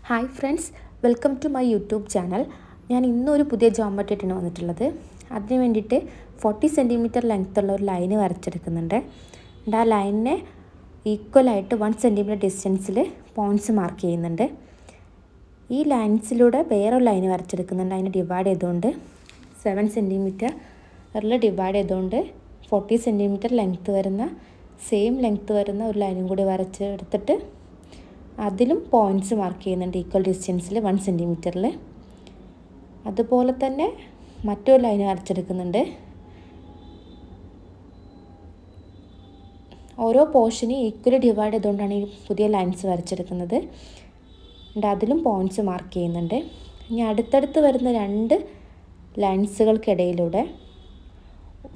Hi friends, welcome to my YouTube channel. ഞാൻ ഇന്നൊരു പുതിയ ജോമെട്രി ആയിട്ടാണ് വന്നിട്ടുള്ളത്. അതിന് വേണ്ടിയിട്ട് 40 സെൻറ്റിമീറ്റർ ലെങ്ത്തുള്ള ഒരു ലൈന് വരച്ചെടുക്കുന്നുണ്ട്. ആ ലൈനിനെ ഈക്വലായിട്ട് 1 സെൻറ്റിമീറ്റർ ഡിസ്റ്റൻസിൽ പോയിൻറ്റ്സ് മാർക്ക് ചെയ്യുന്നുണ്ട്. ഈ ലൈൻസിലൂടെ വേറൊരു ലൈന് വരച്ചെടുക്കുന്നുണ്ട്. അതിനെ ഡിവൈഡ് ചെയ്തുകൊണ്ട് 7 സെൻറ്റിമീറ്ററിൽ ഡിവൈഡ് ചെയ്തുകൊണ്ട് 40 സെൻറ്റിമീറ്റർ ലെങ്ത്ത് വരുന്ന സെയിം ലെങ്ത്ത് വരുന്ന ഒരു ലൈനും കൂടി വരച്ചെടുത്തിട്ട് അതിലും പോയിൻറ്റ്സ് മാർക്ക് ചെയ്യുന്നുണ്ട് ഈക്വൽ ഡിസ്റ്റൻസിൽ 1 സെൻറ്റിമീറ്ററിൽ. അതുപോലെ തന്നെ മറ്റൊരു ലൈൻ വരച്ചെടുക്കുന്നുണ്ട്. ഓരോ പോർഷനും ഈക്വലി ഡിവൈഡ് ചെയ്തുകൊണ്ടാണ് ഈ പുതിയ ലൈൻസ് വരച്ചെടുക്കുന്നത്. അതിലും പോയിൻറ്റ്സ് മാർക്ക് ചെയ്യുന്നുണ്ട്. ഇനി അടുത്തടുത്ത് വരുന്ന 2 ലൈൻസുകൾക്കിടയിലൂടെ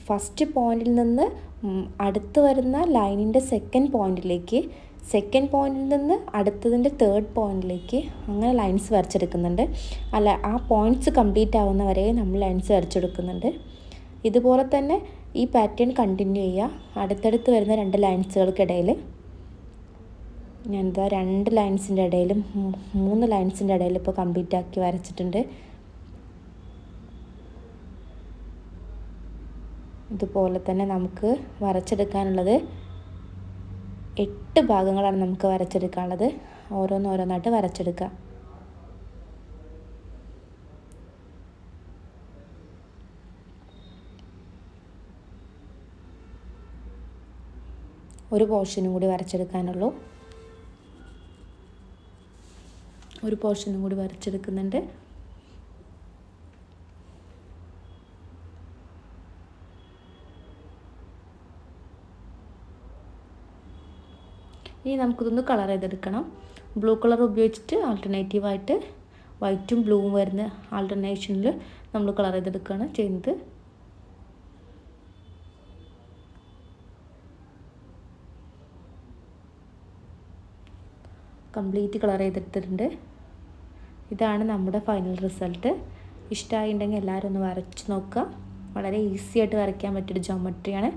ഫസ്റ്റ് പോയിൻറ്റിൽ നിന്ന് അടുത്ത് വരുന്ന ലൈനിൻ്റെ സെക്കൻഡ് പോയിൻറ്റിൽ നിന്ന് അടുത്തതിൻ്റെ തേർഡ് പോയിൻറ്റിലേക്ക് അങ്ങനെ ലൈൻസ് വരച്ചെടുക്കുന്നുണ്ട്. ആ പോയിൻറ്റ്സ് കംപ്ലീറ്റ് ആവുന്നവരെ നമ്മൾ ലൈൻസ് വരച്ചെടുക്കുന്നുണ്ട്. ഇതുപോലെ തന്നെ ഈ പാറ്റേൺ കണ്ടിന്യൂ ചെയ്യുക. അടുത്തടുത്ത് വരുന്ന 2 ലൈൻസുകൾക്കിടയിൽ ഞാൻ 2 ലൈൻസിൻ്റെ ഇടയിലും 3 ലൈൻസിൻ്റെ ഇടയിൽ ഇപ്പോൾ കംപ്ലീറ്റ് ആക്കി വരച്ചിട്ടുണ്ട്. ഇതുപോലെ തന്നെ നമുക്ക് വരച്ചെടുക്കാനുള്ളത് 8 ഭാഗങ്ങളാണ് നമുക്ക് വരച്ചെടുക്കാനുള്ളത്. ഓരോന്നായിട്ട് വരച്ചെടുക്കുക. ഒരു പോർഷനും കൂടി വരച്ചെടുക്കാനുള്ളൂ. ഒരു പോർഷനും കൂടി വരച്ചെടുക്കുന്നുണ്ട്. ഇനി നമുക്കിതൊന്ന് കളർ ചെയ്തെടുക്കണം. ബ്ലൂ കളർ ഉപയോഗിച്ചിട്ട് ആൾട്ടർനേറ്റീവായിട്ട് വൈറ്റും ബ്ലൂവും വരുന്ന ആൾട്ടർനേഷനിൽ നമ്മൾ കളർ ചെയ്തെടുക്കുകയാണ് ചെയ്യുന്നത്. കംപ്ലീറ്റ് കളർ ചെയ്തെടുത്തിട്ടുണ്ട്. ഇതാണ് നമ്മുടെ ഫൈനൽ റിസൾട്ട്. ഇഷ്ടമായിട്ടുണ്ടെങ്കിൽ എല്ലാവരും ഒന്ന് വരച്ച് നോക്കുക. വളരെ ഈസി ആയിട്ട് വരയ്ക്കാൻ പറ്റിയൊരു ജോമെട്രിയാണ്.